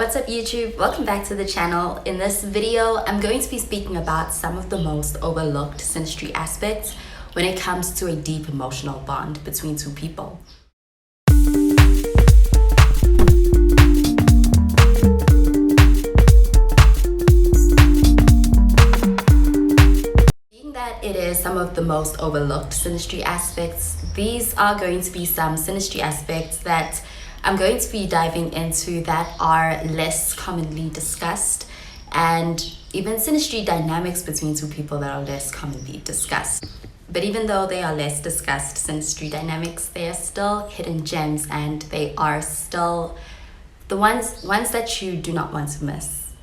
What's up YouTube? Welcome back to the channel. In this video, I'm going to be speaking about some of the most overlooked synastry aspects when it comes to a deep emotional bond between two people. Being that it is some of the most overlooked synastry aspects, these are going to be some synastry aspects that I'm going to be diving into that are less commonly discussed, and even synastry dynamics between two people that are less commonly discussed. But even though they are less discussed synastry dynamics, they are still hidden gems, and they are still the ones that you do not want to miss.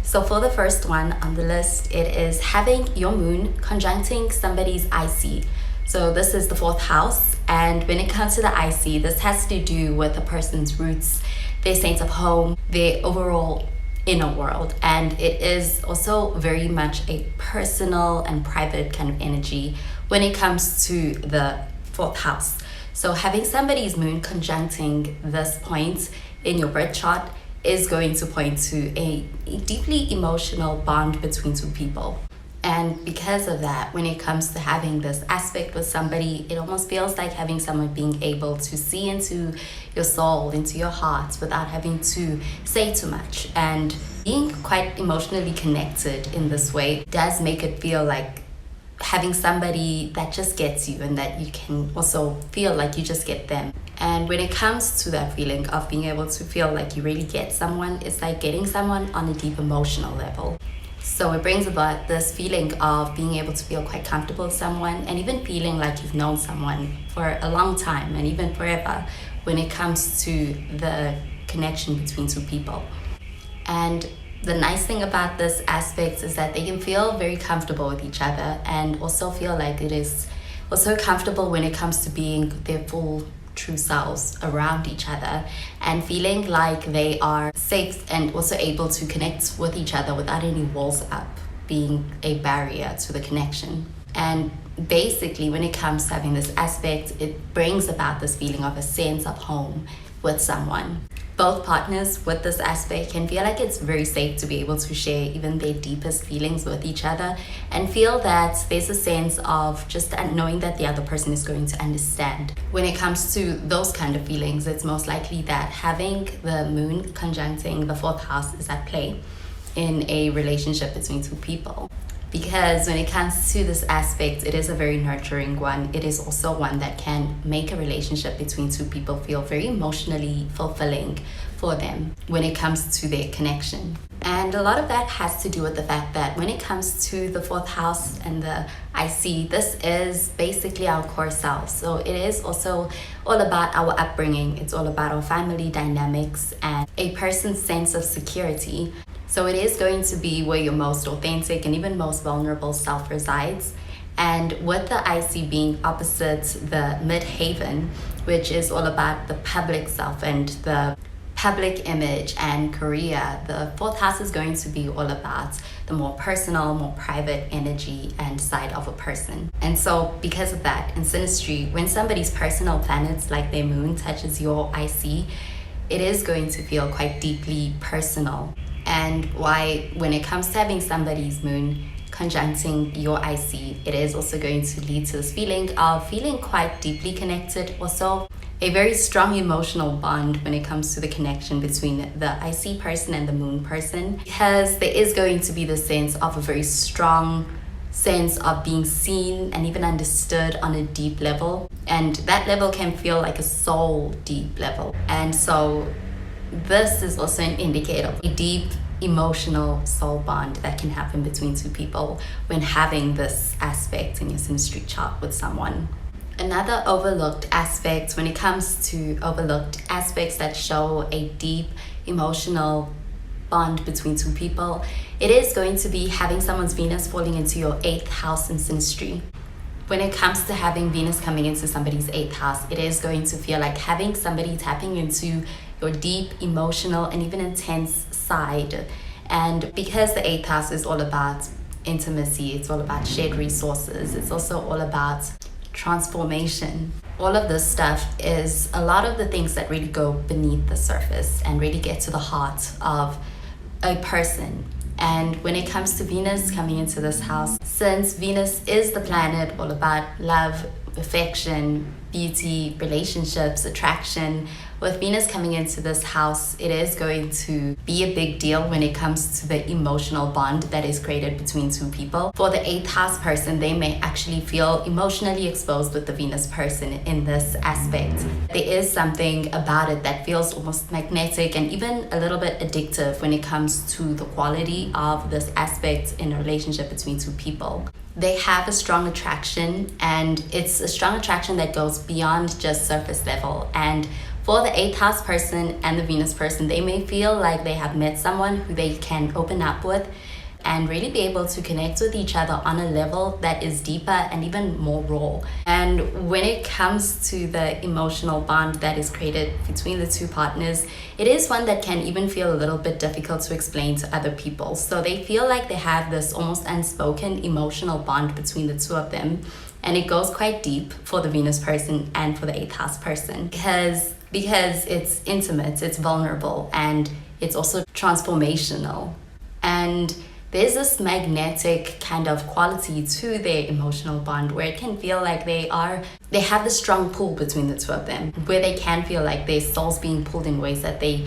So for the first one on the list, it is having your moon conjuncting somebody's IC. So this is the fourth house, and when it comes to the IC, this has to do with a person's roots, their sense of home, their overall inner world, and it is also very much a personal and private kind of energy when it comes to the fourth house. So having somebody's moon conjuncting this point in your birth chart is going to point to a deeply emotional bond between two people. And because of that, when it comes to having this aspect with somebody, it almost feels like having someone being able to see into your soul, into your heart, without having to say too much. And being quite emotionally connected in this way does make it feel like having somebody that just gets you, and that you can also feel like you just get them. And when it comes to that feeling of being able to feel like you really get someone, it's like getting someone on a deep emotional level. So it brings about this feeling of being able to feel quite comfortable with someone, and even feeling like you've known someone for a long time and even forever when it comes to the connection between two people. And the nice thing about this aspect is that they can feel very comfortable with each other, and also feel like it is also comfortable when it comes to being their full true selves around each other, and feeling like they are safe and also able to connect with each other without any walls up being a barrier to the connection. And basically, when it comes to having this aspect, it brings about this feeling of a sense of home with someone. Both partners with this aspect can feel like it's very safe to be able to share even their deepest feelings with each other, and feel that there's a sense of just knowing that the other person is going to understand. When it comes to those kind of feelings, it's most likely that having the moon conjuncting the fourth house is at play in a relationship between two people. Because when it comes to this aspect, it is a very nurturing one. It is also one that can make a relationship between two people feel very emotionally fulfilling for them when it comes to their connection. And a lot of that has to do with the fact that when it comes to the fourth house and the IC, this is basically our core self. So it is also all about our upbringing. It's all about our family dynamics and a person's sense of security. So it is going to be where your most authentic and even most vulnerable self resides. And with the IC being opposite the midhaven, which is all about the public self and the public image and career, the fourth house is going to be all about the more personal, more private energy and side of a person. And so because of that, in synastry, when somebody's personal planets like their moon touches your IC, it is going to feel quite deeply personal. And why, when it comes to having somebody's moon conjuncting your IC, it is also going to lead to this feeling of feeling quite deeply connected. Also, a very strong emotional bond when it comes to the connection between the IC person and the moon person, because there is going to be the sense of a very strong sense of being seen and even understood on a deep level. And that level can feel like a soul deep level. And so this is also an indicator of a deep emotional soul bond that can happen between two people when having this aspect in your synastry chart with someone. Another overlooked aspect when it comes to overlooked aspects that show a deep emotional bond between two people, it is going to be having someone's Venus falling into your 8th house in synastry. When it comes to having Venus coming into somebody's 8th house, it is going to feel like having somebody tapping into your deep, emotional, and even intense side. And because the 8th house is all about intimacy, it's all about shared resources, it's also all about transformation. All of this stuff is a lot of the things that really go beneath the surface and really get to the heart of a person. And when it comes to Venus coming into this house, since Venus is the planet all about love, affection, beauty, relationships, attraction, with Venus coming into this house, it is going to be a big deal when it comes to the emotional bond that is created between two people. For the 8th house person, they may actually feel emotionally exposed with the Venus person in this aspect. There is something about it that feels almost magnetic and even a little bit addictive when it comes to the quality of this aspect in a relationship between two people. They have a strong attraction, and it's a strong attraction that goes beyond just surface level. And for the 8th house person and the Venus person, they may feel like they have met someone who they can open up with and really be able to connect with each other on a level that is deeper and even more raw. And when it comes to the emotional bond that is created between the two partners, it is one that can even feel a little bit difficult to explain to other people. So they feel like they have this almost unspoken emotional bond between the two of them. And it goes quite deep for the Venus person and for the 8th house person because it's intimate, it's vulnerable, and it's also transformational. And there's this magnetic kind of quality to their emotional bond where it can feel like they have this strong pull between the two of them, where they can feel like their souls being pulled in ways that they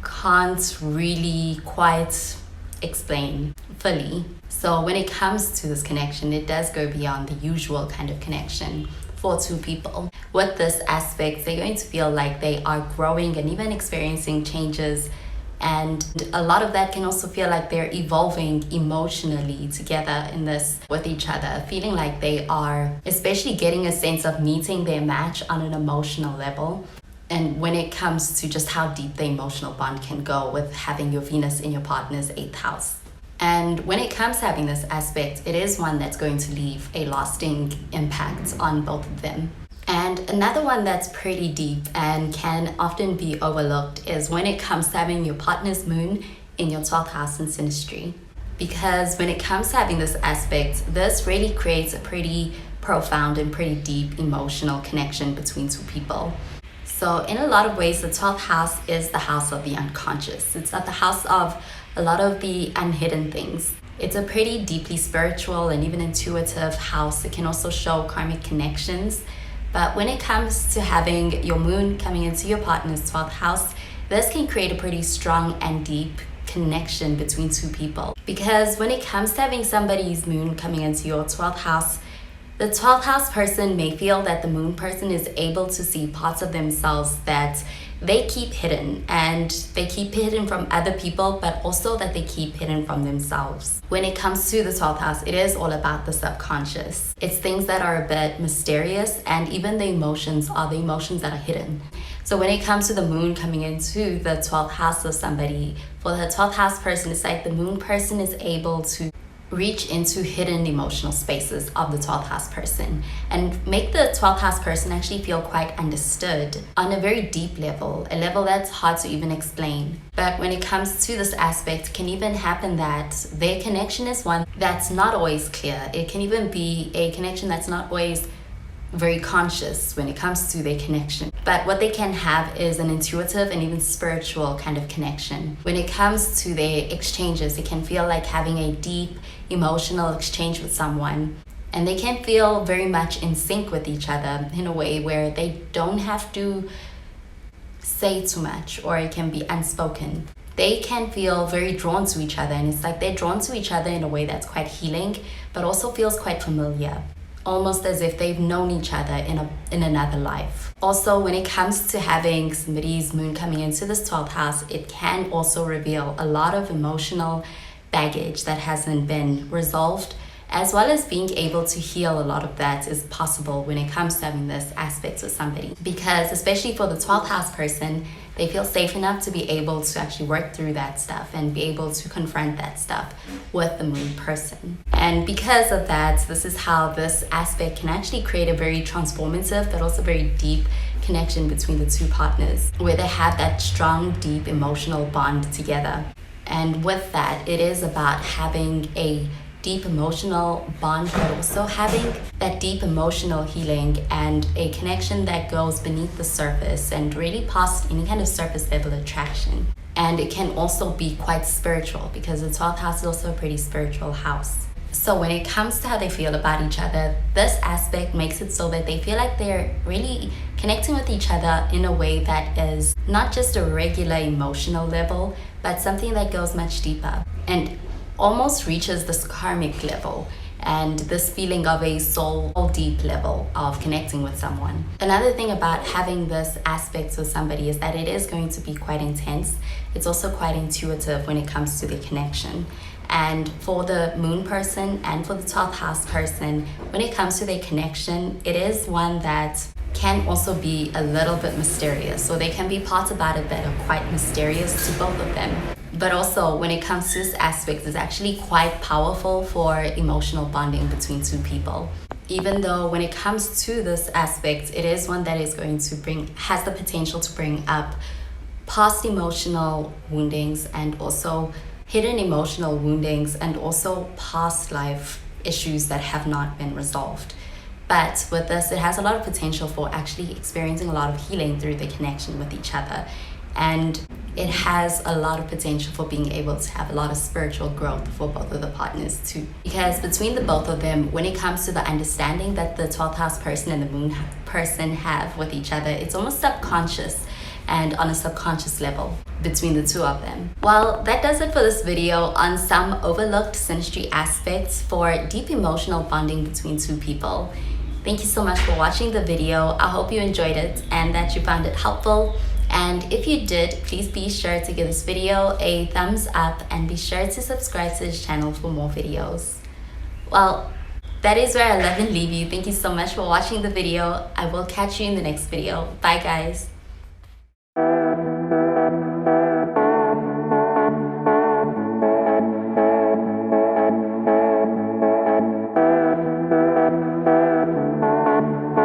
can't really quite explain fully. So when it comes to this connection, it does go beyond the usual kind of connection for two people. With this aspect, they're going to feel like they are growing and even experiencing changes. And a lot of that can also feel like they're evolving emotionally together in this with each other, feeling like they are especially getting a sense of meeting their match on an emotional level. And when it comes to just how deep the emotional bond can go with having your Venus in your partner's 8th house. And when it comes to having this aspect, it is one that's going to leave a lasting impact on both of them. And another one that's pretty deep and can often be overlooked is when it comes to having your partner's moon in your 12th house in synastry. Because when it comes to having this aspect, this really creates a pretty profound and pretty deep emotional connection between two people. So in a lot of ways, the 12th house is the house of the unconscious. It's at the house of a lot of the unhidden things. It's a pretty deeply spiritual and even intuitive house. It can also show karmic connections. But when it comes to having your moon coming into your partner's 12th house, this can create a pretty strong and deep connection between two people. Because when it comes to having somebody's moon coming into your 12th house, the 12th house person may feel that the moon person is able to see parts of themselves that they keep hidden, and they keep hidden from other people, but also that they keep hidden from themselves. When it comes to the 12th house, it is all about the subconscious. It's things that are a bit mysterious, and even the emotions are the emotions that are hidden. So when it comes to the moon coming into the 12th house of somebody, for the 12th house person, it's like the moon person is able to reach into hidden emotional spaces of the 12th house person and make the 12th house person actually feel quite understood on a very deep level, a level that's hard to even explain. But when it comes to this aspect, it can even happen that their connection is one that's not always clear. It can even be a connection that's not always very conscious when it comes to their connection. But what they can have is an intuitive and even spiritual kind of connection. When it comes to their exchanges, it can feel like having a deep emotional exchange with someone. And they can feel very much in sync with each other in a way where they don't have to say too much, or it can be unspoken. They can feel very drawn to each other, and it's like they're drawn to each other in a way that's quite healing, but also feels quite familiar. Almost as if they've known each other in another life. Also, when it comes to having somebody's moon coming into this 12th house, it can also reveal a lot of emotional baggage that hasn't been resolved, as well as being able to heal a lot of that is possible when it comes to having this aspect with somebody. Because especially for the 12th house person, they feel safe enough to be able to actually work through that stuff and be able to confront that stuff with the moon person. And because of that, this is how this aspect can actually create a very transformative but also very deep connection between the two partners, where they have that strong, deep emotional bond together. And with that, it is about having a deep emotional bond, but also having that deep emotional healing and a connection that goes beneath the surface and really past any kind of surface level attraction. And it can also be quite spiritual, because the 12th house is also a pretty spiritual house. So when it comes to how they feel about each other, this aspect makes it so that they feel like they're really connecting with each other in a way that is not just a regular emotional level, but something that goes much deeper and almost reaches this karmic level and this feeling of a soul deep level of connecting with someone. Another thing about having this aspect with somebody is that it is going to be quite intense. It's also quite intuitive when it comes to the connection. And for the moon person and for the 12th house person, when it comes to their connection, it is one that can also be a little bit mysterious. So there can be parts about it that are quite mysterious to both of them. But also when it comes to this aspect, it's actually quite powerful for emotional bonding between two people. Even though when it comes to this aspect, it is one that is going to has the potential to bring up past emotional woundings and also hidden emotional woundings and also past life issues that have not been resolved. But with this, it has a lot of potential for actually experiencing a lot of healing through the connection with each other. And it has a lot of potential for being able to have a lot of spiritual growth for both of the partners too. Because between the both of them, when it comes to the understanding that the 12th house person and the moon person have with each other, it's almost subconscious and on a subconscious level between the two of them. Well, that does it for this video on some overlooked synastry aspects for deep emotional bonding between two people. Thank you so much for watching the video. I hope you enjoyed it and that you found it helpful. And if you did, please be sure to give this video a thumbs up and be sure to subscribe to this channel for more videos. Well, that is where I love and leave you. Thank you so much for watching the video. I will catch you in the next video. Bye guys.